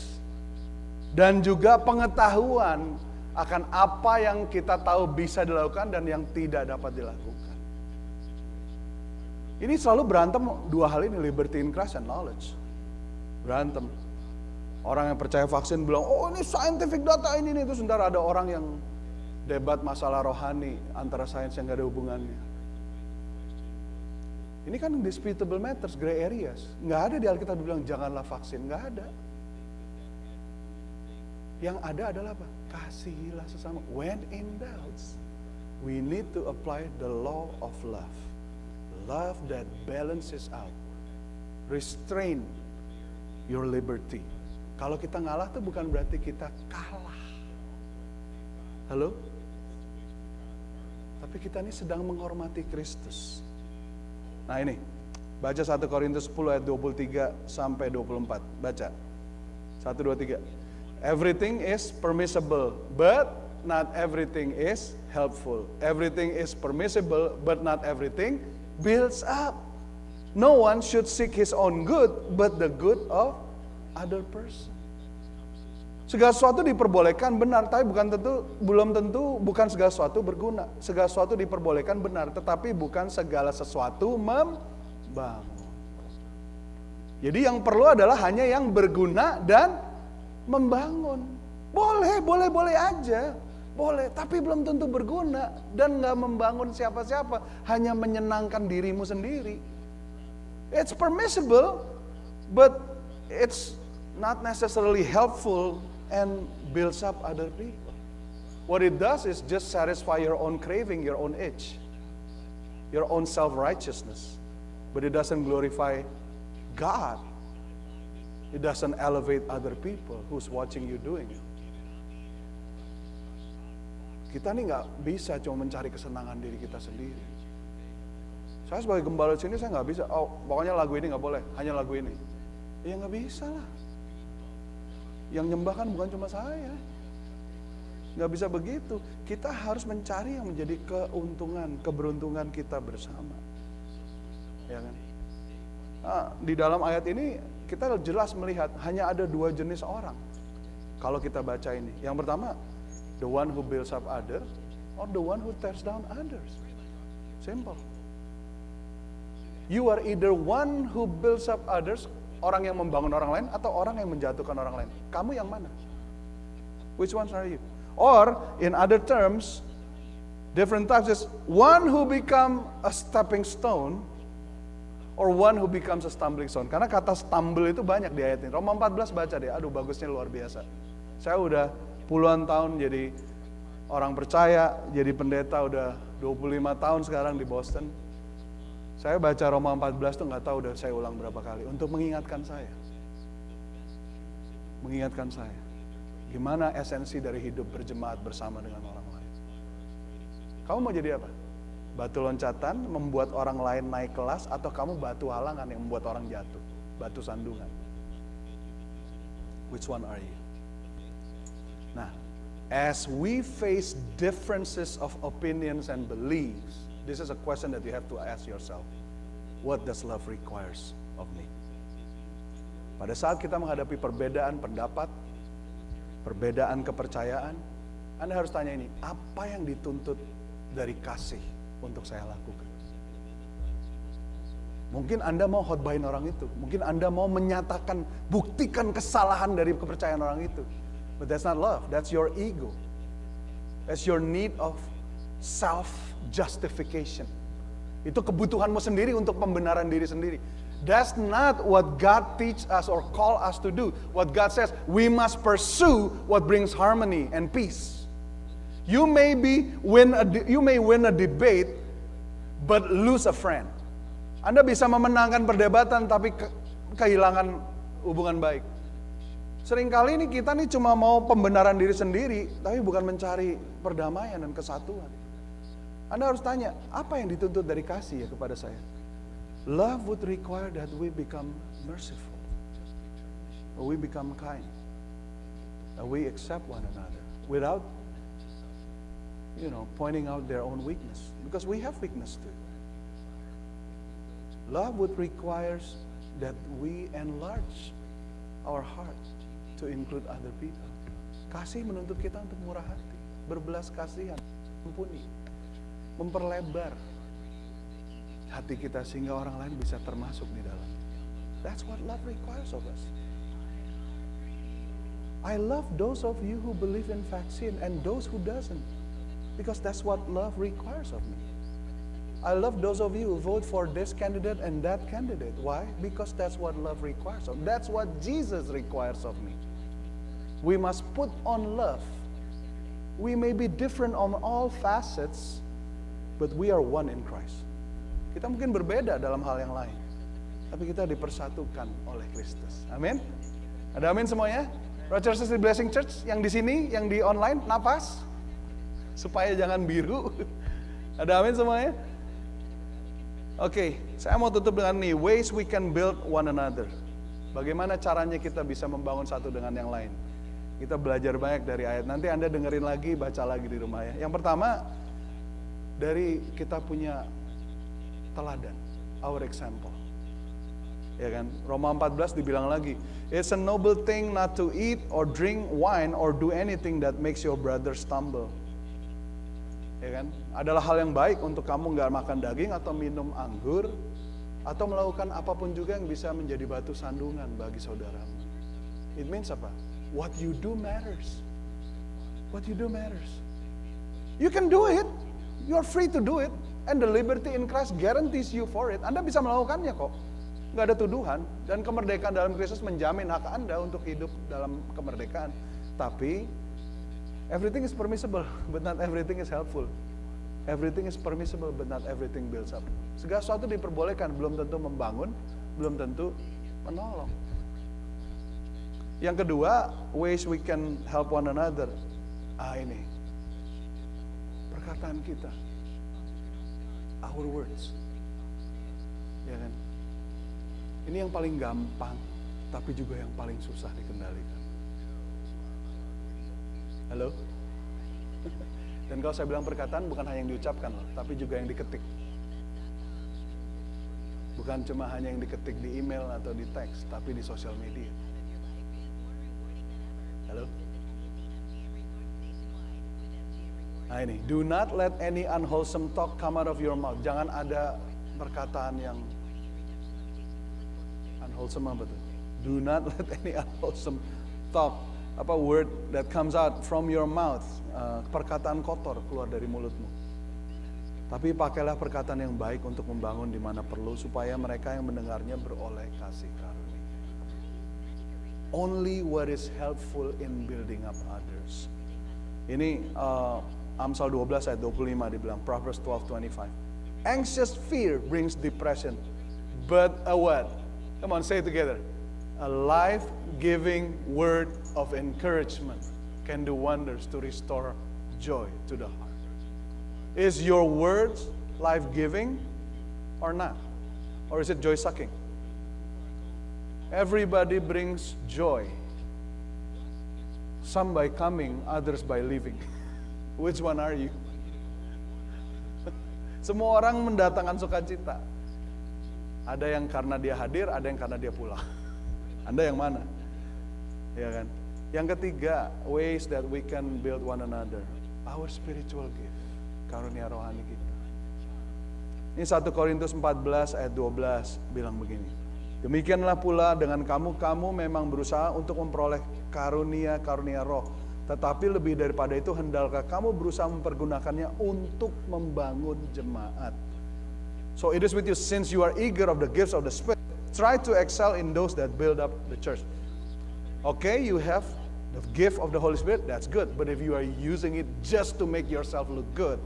dan juga pengetahuan akan apa yang kita tahu bisa dilakukan dan yang tidak dapat dilakukan. Ini selalu berantem dua hal ini, liberty in Christ and knowledge. Berantem. Orang yang percaya vaksin bilang, ini scientific data ini nih. Terus sebentar ada orang yang debat masalah rohani antara sains yang gak ada hubungannya. Ini kan disputable matters, gray areas. Nggak ada di Alkitab bilang janganlah vaksin, nggak ada. Yang ada adalah apa? Kasihilah sesama. When in doubts, we need to apply the law of love. Love that balances out. Restrain your liberty. Kalau kita ngalah tuh bukan berarti kita kalah. Halo? Tapi kita ini sedang menghormati Kristus. Nah ini, baca 1 Korintus 10 ayat 23 sampai 24. Baca. 1, 2, 3. Everything is permissible, but not everything is helpful. Everything is permissible, but not everything builds up. No one should seek his own good, but the good of other person. Segala sesuatu diperbolehkan benar, tapi belum tentu bukan segala sesuatu berguna. Segala sesuatu diperbolehkan benar, tetapi bukan segala sesuatu membangun. Jadi yang perlu adalah hanya yang berguna dan membangun. Boleh aja. Boleh, tapi belum tentu berguna dan gak membangun siapa-siapa, hanya menyenangkan dirimu sendiri. It's permissible, but it's not necessarily helpful and builds up other people. What it does is just satisfy your own craving, your own itch, your own self-righteousness. But it doesn't glorify God. It doesn't elevate other people who's watching you doing it. Kita nih nggak bisa cuma mencari kesenangan diri kita sendiri. Saya sebagai gembala sini saya nggak bisa. Oh, pokoknya lagu ini nggak boleh, hanya lagu ini. Ya nggak bisa lah. Yang nyembah kan bukan cuma saya. Nggak bisa begitu. Kita harus mencari yang menjadi keuntungan, keberuntungan kita bersama. Ya kan? Nah, di dalam ayat ini kita jelas melihat hanya ada 2 jenis orang. Kalau kita baca ini, yang pertama, the one who builds up others, or the one who tears down others. Simple. You are either one who builds up others, orang yang membangun orang lain, atau orang yang menjatuhkan orang lain. Kamu yang mana? Which ones are you? Or, in other terms, different types is one who become a stepping stone, or one who becomes a stumbling stone. Karena kata stumble itu banyak di ayat ini. Roma 14 baca deh, aduh bagusnya luar biasa. Saya udah puluhan tahun jadi orang percaya, jadi pendeta udah 25 tahun sekarang di Boston. Saya baca Roma 14 tuh nggak tahu udah saya ulang berapa kali untuk mengingatkan saya. Mengingatkan saya. Gimana esensi dari hidup berjemaat bersama dengan orang lain. Kamu mau jadi apa? Batu loncatan membuat orang lain naik kelas, atau kamu batu halangan yang membuat orang jatuh? Batu sandungan. Which one are you? Nah, as we face differences of opinions and beliefs, this is a question that you have to ask yourself. What does love requires of me? Pada saat kita menghadapi perbedaan pendapat, perbedaan kepercayaan, Anda harus tanya ini, apa yang dituntut dari kasih untuk saya lakukan? Mungkin Anda mau khotbahin orang itu, mungkin Anda mau menyatakan, buktikan kesalahan dari kepercayaan orang itu. But that's not love, that's your ego. That's your need of self-justification. Itu kebutuhanmu sendiri untuk pembenaran diri sendiri. That's not what God teach us or call us to do. What God says, we must pursue what brings harmony and peace. You may win a debate, but lose a friend. Anda bisa memenangkan perdebatan, tapi kehilangan hubungan baik. Seringkali ini kita nih cuma mau pembenaran diri sendiri, tapi bukan mencari perdamaian dan kesatuan. Anda harus tanya, apa yang dituntut dari kasih ya kepada saya? Love would require that we become merciful, or we become kind, that we accept one another without, pointing out their own weakness, because we have weakness too. Love would requires that we enlarge our hearts to include other people. Kasih menuntut kita untuk murah hati, berbelas kasihan, ampuni, memperlebar hati kita sehingga orang lain bisa termasuk di dalam. That's what love requires of us. I love those of you who believe in vaccine and those who doesn't, because that's what love requires of me. I love those of you who vote for this candidate and that candidate. Why? Because that's what love requires of me. That's what Jesus requires of me. We must put on love. We may be different on all facets, but we are one in Christ. Kita mungkin berbeda dalam hal yang lain, tapi kita dipersatukan oleh Kristus. Amin. Ada amin semuanya? Rochester City Blessing Church yang di sini, yang di online, napas supaya jangan biru. Ada amin semuanya? Oke, saya mau tutup dengan nih, ways we can build one another. Bagaimana caranya kita bisa membangun satu dengan yang lain. Kita belajar banyak dari ayat. Nanti Anda dengerin lagi, baca lagi di rumah ya. Yang pertama, dari kita punya teladan, our example. Ya kan? Roma 14 dibilang lagi, it's a noble thing not to eat or drink wine or do anything that makes your brother stumble. Ya kan? Adalah hal yang baik untuk kamu nggak makan daging atau minum anggur atau melakukan apapun juga yang bisa menjadi batu sandungan bagi saudaramu. It means apa? What you do matters. What you do matters. You can do it. You are free to do it. And the liberty in Christ guarantees you for it. Anda bisa melakukannya kok. Nggak ada tuduhan. Dan kemerdekaan dalam Kristus menjamin hak Anda untuk hidup dalam kemerdekaan. Tapi everything is permissible, but not everything is helpful. Everything is permissible, but not everything builds up. Segala sesuatu diperbolehkan, belum tentu membangun, belum tentu menolong. Yang kedua, ways we can help one another. Ini perkataan kita, our words, ya kan? Ini yang paling gampang, tapi juga yang paling susah dikendalikan. Halo? Dan kalau saya bilang perkataan bukan hanya yang diucapkan loh, tapi juga yang diketik. Bukan cuma hanya yang diketik di email atau di teks, tapi di sosial media. Halo? Nah ini, do not let any unwholesome talk come out of your mouth. Jangan ada perkataan yang unwholesome apa tuh? Do not let any unwholesome talk, word that comes out from your mouth. Perkataan kotor keluar dari mulutmu. Tapi pakailah perkataan yang baik untuk membangun di mana perlu, supaya mereka yang mendengarnya beroleh kasih karunia. Only what is helpful in building up others. Ini Amsal 12 ayat 25 dibilang, Proverbs 12:25. Anxious fear brings depression, but a what? Come on, say it together. A life-giving word of encouragement can do wonders to restore joy to the heart. Is your words life-giving or not? Or is it joy-sucking? Everybody brings joy. Some by coming, others by leaving. Which one are you? Semua orang mendatangkan sukacita. Ada yang karena dia hadir, ada yang karena dia pulang. Anda yang mana? Ya kan? Yang ketiga, ways that we can build one another. Our spiritual gift, karunia rohani kita. Ini 1 Korintus 14 ayat 12 bilang begini. Demikianlah pula dengan kamu memang berusaha untuk memperoleh karunia roh. Tetapi lebih daripada itu, hendaklah kamu berusaha mempergunakannya untuk membangun jemaat. So it is with you, since you are eager of the gifts of the Spirit, try to excel in those that build up the church. Okay, you have the gift of the Holy Spirit, that's good. But if you are using it just to make yourself look good,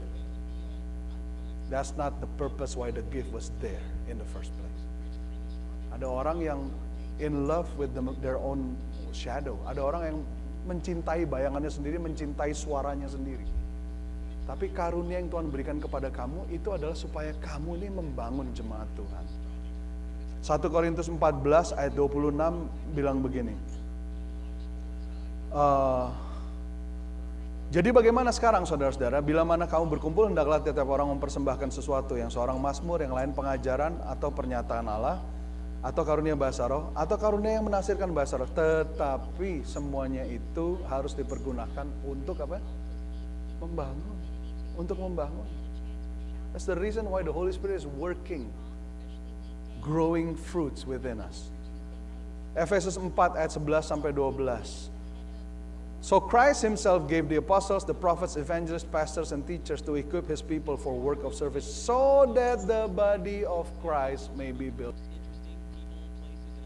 that's not the purpose why the gift was there in the first place. Ada orang yang in love with their own shadow. Ada orang yang mencintai bayangannya sendiri, mencintai suaranya sendiri. Tapi karunia yang Tuhan berikan kepada kamu itu adalah supaya kamu ini membangun jemaat Tuhan. 1 Korintus 14 ayat 26 bilang begini. Jadi bagaimana sekarang saudara-saudara? Bila mana kamu berkumpul, hendaklah tiap orang mempersembahkan sesuatu. Yang seorang mazmur, yang lain pengajaran atau pernyataan Allah, atau karunia bahasa roh, atau karunia yang menafsirkan bahasa roh. Tetapi semuanya itu harus dipergunakan untuk apa? Membangun. Untuk membangun. That's the reason why the Holy Spirit is working, growing fruits within us. Efesus 4 ayat 11 sampai 12. So Christ himself gave the apostles, the prophets, evangelists, pastors, and teachers to equip his people for work of service, so that the body of Christ may be built.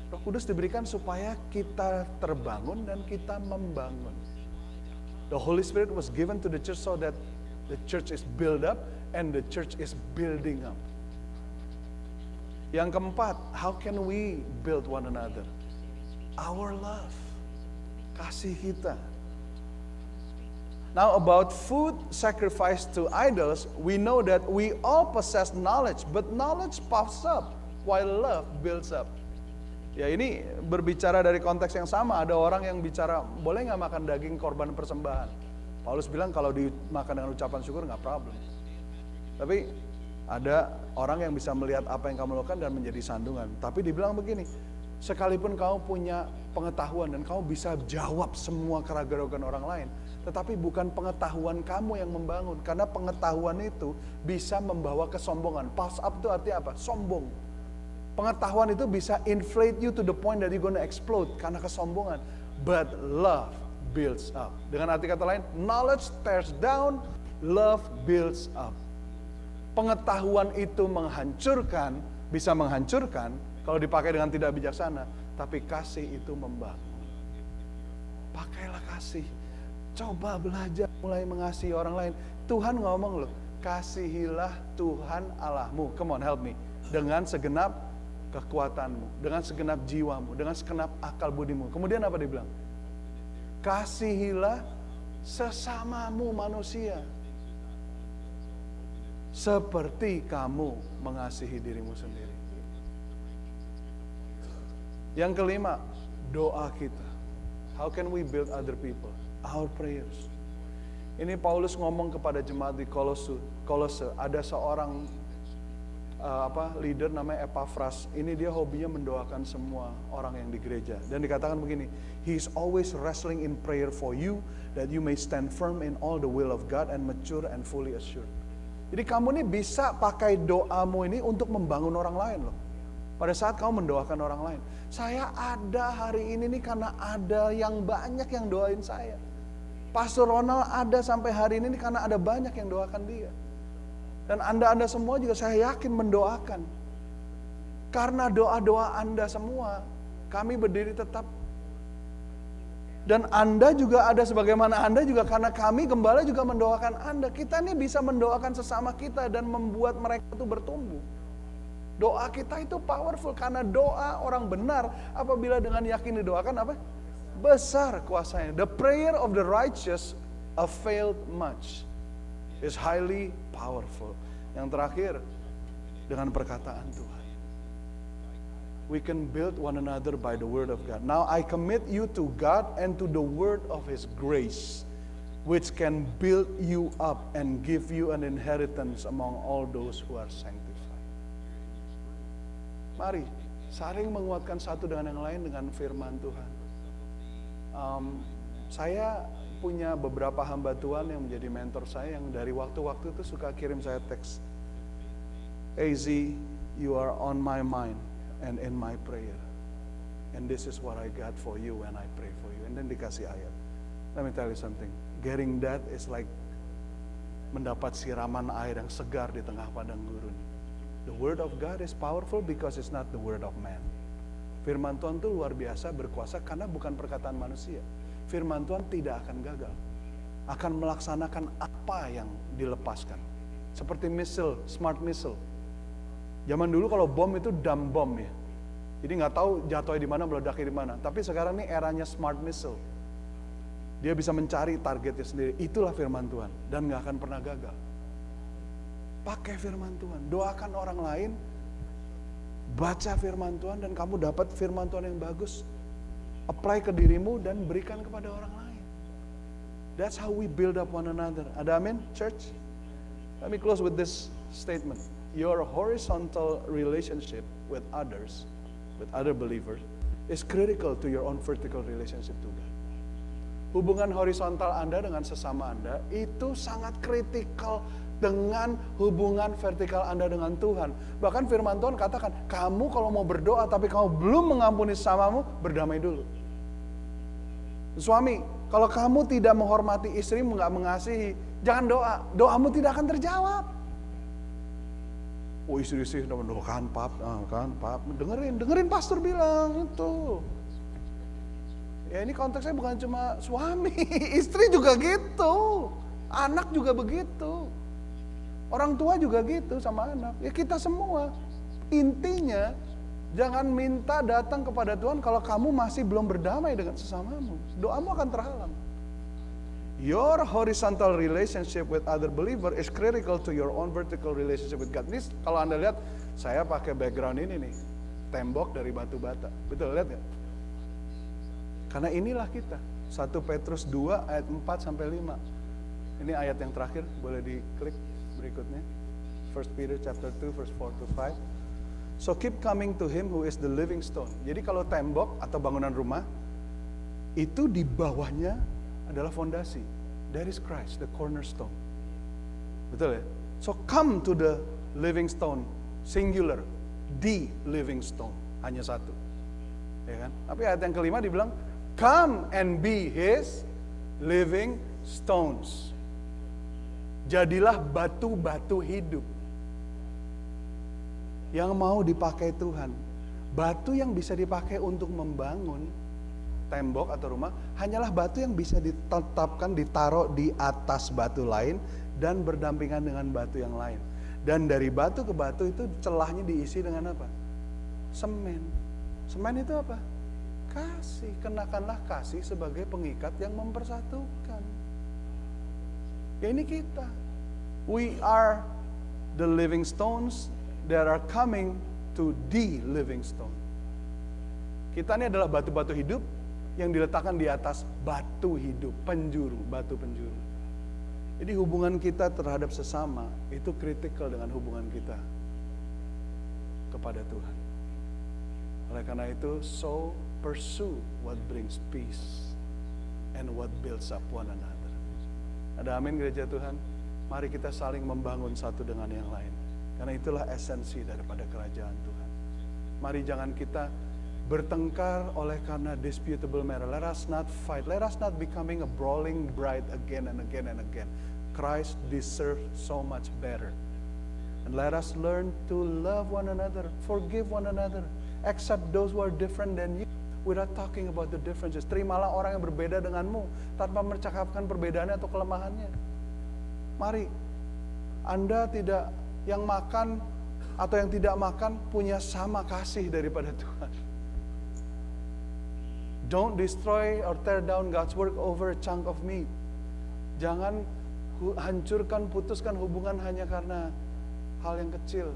Roh Kudus diberikan supaya kita terbangun dan kita membangun. The Holy Spirit was given to the church so that the church is built up and the church is building up. Yang keempat, how can we build one another? Our love, kasih kita. Now about food sacrificed to idols, we know that we all possess knowledge, but knowledge puffs up, while love builds up. Ya ini berbicara dari konteks yang sama, ada orang yang bicara, boleh nggak makan daging korban persembahan? Paulus bilang kalau dimakan dengan ucapan syukur nggak problem. Tapi ada orang yang bisa melihat apa yang kamu lakukan dan menjadi sandungan. Tapi dibilang begini, sekalipun kamu punya pengetahuan dan kamu bisa jawab semua keraguan orang lain, tetapi bukan pengetahuan kamu yang membangun. Karena pengetahuan itu bisa membawa kesombongan. Puffs up itu artinya apa? Sombong. Pengetahuan itu bisa inflate you to the point that you're gonna explode karena kesombongan. But love builds up. Dengan arti kata lain, knowledge tears down, love builds up. Pengetahuan itu menghancurkan, bisa menghancurkan kalau dipakai dengan tidak bijaksana, tapi kasih itu membangun. Pakailah kasih. Coba belajar mulai mengasihi orang lain. Tuhan ngomong loh, kasihilah Tuhan Allahmu. Come on, help me. Dengan segenap kekuatanmu, dengan segenap jiwamu, dengan segenap akal budimu. Kemudian apa dia bilang? Kasihilah sesamamu manusia seperti kamu mengasihi dirimu sendiri. Yang kelima, doa kita. How can we build other people? Our prayers. Ini Paulus ngomong kepada jemaat di Kolose. Ada seorang leader namanya Epaphras. Ini dia hobinya mendoakan semua orang yang di gereja. Dan dikatakan begini, he is always wrestling in prayer for you, that you may stand firm in all the will of God and mature and fully assured. Jadi kamu ini bisa pakai doamu ini untuk membangun orang lain loh. Pada saat kamu mendoakan orang lain. Saya ada hari ini nih karena ada yang banyak yang doain saya. Pastor Ronald ada sampai hari ini nih karena ada banyak yang doakan dia. Dan Anda semua juga saya yakin mendoakan. Karena doa-doa Anda semua, kami berdiri tetap. Dan Anda juga ada sebagaimana Anda juga karena kami gembala juga mendoakan Anda. Kita ini bisa mendoakan sesama kita dan membuat mereka itu bertumbuh. Doa kita itu powerful karena doa orang benar apabila dengan yakin didoakan apa? Besar kuasanya. The prayer of the righteous availed much. Is highly powerful. Yang terakhir, dengan perkataan Tuhan. We can build one another by the word of God. Now I commit you to God and to the word of His grace, which can build you up and give you an inheritance among all those who are sanctified. Mari, saling menguatkan satu dengan yang lain dengan firman Tuhan. Saya punya beberapa hamba Tuhan yang menjadi mentor saya yang dari waktu-waktu itu suka kirim saya teks. AZ, you are on my mind and in my prayer. And this is what I got for you when I pray for you. And then dikasih ayat. Let me tell you something. Getting that is like mendapat siraman air yang segar di tengah padang gurun. The word of God is powerful because it's not the word of man. Firman Tuhan itu luar biasa berkuasa karena bukan perkataan manusia. Firman Tuhan tidak akan gagal. Akan melaksanakan apa yang dilepaskan. Seperti missile, smart missile. Zaman dulu kalau bom itu dumb bomb ya. Jadi nggak tahu jatuhnya di mana, meledaknya di mana. Tapi sekarang ini eranya smart missile. Dia bisa mencari targetnya sendiri. Itulah firman Tuhan dan nggak akan pernah gagal. Pakai firman Tuhan, doakan orang lain, baca firman Tuhan dan kamu dapat firman Tuhan yang bagus. Apply ke dirimu dan berikan kepada orang lain. That's how we build up one another. Ada amin, church? Let me close with this statement. Your horizontal relationship with others, with other believers, is critical to your own vertical relationship to God. Hubungan horizontal Anda dengan sesama Anda itu sangat kritikal dengan hubungan vertikal Anda dengan Tuhan. Bahkan firman Tuhan katakan, kamu kalau mau berdoa tapi kamu belum mengampuni sesamamu, berdamai dulu. Suami, kalau kamu tidak menghormati istrimu, nggak mengasihi, jangan doa. Doamu tidak akan terjawab. Oh, istri-istri sudah mendoakan, pap, dengerin pastor bilang itu. Ya ini konteksnya bukan cuma suami, istri juga gitu, anak juga begitu. Orang tua juga gitu sama anak. Ya kita semua. Intinya, jangan minta datang kepada Tuhan kalau kamu masih belum berdamai dengan sesamamu. Doamu akan terhalang. Your horizontal relationship with other believer is critical to your own vertical relationship with God. Ini kalau Anda lihat, saya pakai background ini nih. Tembok dari batu bata. Betul, lihat gak? Karena inilah kita. 1 Petrus 2 ayat 4 sampai 5. Ini ayat yang terakhir, boleh diklik berikutnya. 1 Peter chapter 2 verse 4 to 5. So keep coming to him who is the living stone. Jadi kalau tembok atau bangunan rumah, itu di bawahnya adalah fondasi. That is Christ, the cornerstone. Betul ya? So come to the living stone, singular, the living stone. Hanya satu. Ya kan? Tapi ayat yang kelima dibilang, come and be his living stones. Jadilah batu-batu hidup yang mau dipakai Tuhan. Batu yang bisa dipakai untuk membangun tembok atau rumah hanyalah batu yang bisa ditetapkan, ditaruh di atas batu lain dan berdampingan dengan batu yang lain. Dan dari batu ke batu itu celahnya diisi dengan apa? Semen. Semen itu apa? Kasih. Kenakanlah kasih sebagai pengikat yang mempersatukan. Ya ini kita. We are the living stones that are coming to the living stone. Kita ini adalah batu-batu hidup yang diletakkan di atas batu hidup, penjuru, batu penjuru. Jadi hubungan kita terhadap sesama itu kritikal dengan hubungan kita kepada Tuhan. Oleh karena itu, so pursue what brings peace and what builds up one another. Ada amin gereja Tuhan? Mari kita saling membangun satu dengan yang lain. Karena itulah esensi daripada kerajaan Tuhan. Mari jangan kita bertengkar oleh karena disputable matter. Let us not fight. Let us not becoming a brawling bride again and again and again. Christ deserves so much better. And let us learn to love one another, forgive one another, accept those who are different than you. Without talking about the differences. Terimalah orang yang berbeda denganmu tanpa mencakapkan perbedaannya atau kelemahannya. Mari, Anda tidak yang makan atau yang tidak makan punya sama kasih daripada Tuhan. Don't destroy or tear down God's work over a chunk of meat. Jangan hancurkan, putuskan hubungan hanya karena hal yang kecil.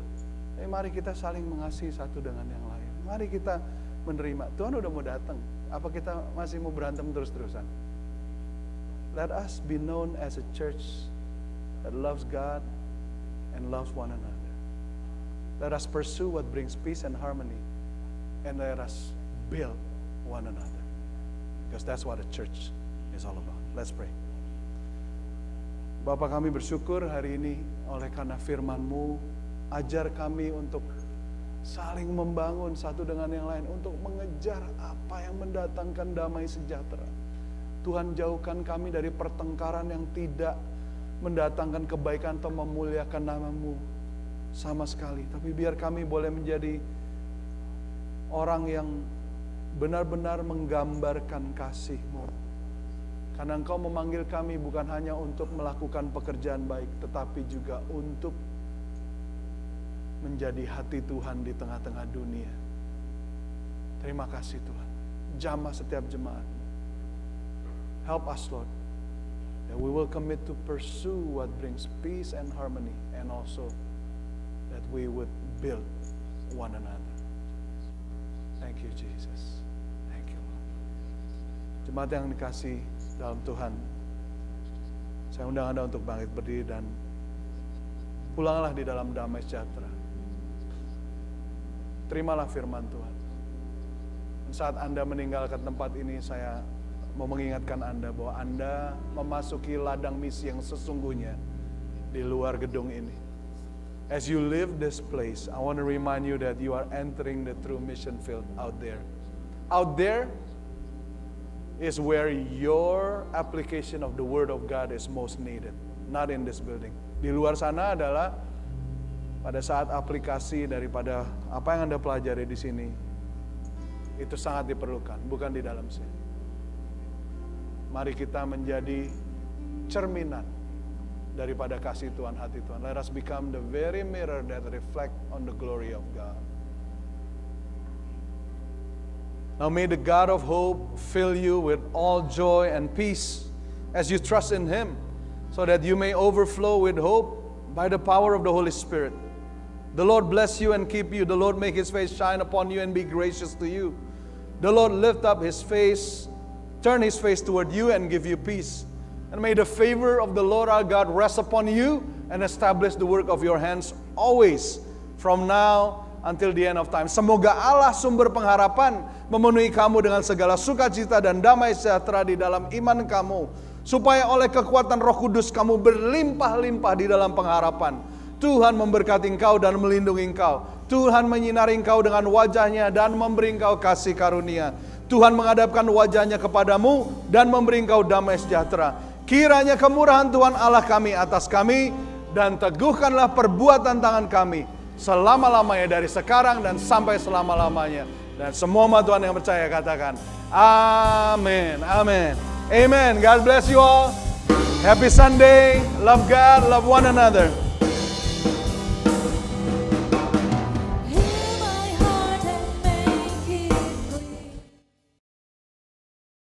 Mari kita saling mengasihi satu dengan yang lain. Mari kita menerima. Tuhan udah mau datang. Apa kita masih mau berantem terus-terusan? Let us be known as a church that loves God and loves one another. Let us pursue what brings peace and harmony, and let us build one another. Because that's what a church is all about. Let's pray. Bapa, kami bersyukur hari ini oleh karena firman-Mu, ajar kami untuk saling membangun satu dengan yang lain, untuk mengejar apa yang mendatangkan damai sejahtera. Tuhan, jauhkan kami dari pertengkaran yang tidak mendatangkan kebaikan atau memuliakan nama-Mu sama sekali. Tapi biar kami boleh menjadi orang yang benar-benar menggambarkan kasih-Mu. Karena Engkau memanggil kami bukan hanya untuk melakukan pekerjaan baik, tetapi juga untuk menjadi hati Tuhan di tengah-tengah dunia. Terima kasih Tuhan. Jamah setiap jemaat. Help us Lord, that we will commit to pursue what brings peace and harmony, and also that we would build one another. Thank you Jesus. Thank you Lord. Jemaat yang dikasih dalam Tuhan, saya undang Anda untuk bangkit berdiri dan pulanglah di dalam damai sejahtera. Terimalah firman Tuhan. Dan saat Anda meninggalkan tempat ini, saya mau mengingatkan Anda bahwa Anda memasuki ladang misi yang sesungguhnya di luar gedung ini. As you leave this place, I want to remind you that you are entering the true mission field out there. Out there is where your application of the Word of God is most needed, not in this building. Di luar sana adalah pada saat aplikasi daripada apa yang Anda pelajari di sini, itu sangat diperlukan, bukan di dalam sini. Mari kita menjadi cerminan daripada kasih Tuhan, hati Tuhan. Let us become the very mirror that reflect on the glory of God. Now may the God of hope fill you with all joy and peace as you trust in Him, so that you may overflow with hope by the power of the Holy Spirit. The Lord bless you and keep you. The Lord make His face shine upon you and be gracious to you. The Lord lift up His face, turn His face toward you and give you peace. And may the favor of the Lord our God rest upon you and establish the work of your hands always, from now until the end of time. Semoga Allah sumber pengharapan memenuhi kamu dengan segala sukacita dan damai sejahtera di dalam iman kamu, supaya oleh kekuatan Roh Kudus kamu berlimpah-limpah di dalam pengharapan. Tuhan memberkati engkau dan melindungi engkau. Tuhan menyinari engkau dengan wajahnya dan memberi engkau kasih karunia. Tuhan menghadapkan wajahnya kepadamu dan memberi engkau damai sejahtera. Kiranya kemurahan Tuhan Allah kami atas kami, dan teguhkanlah perbuatan tangan kami selama-lamanya, dari sekarang dan sampai selama-lamanya. Dan semua umat Tuhan yang percaya katakan, amin, amin, amen. God bless you all. Happy Sunday. Love God, love one another.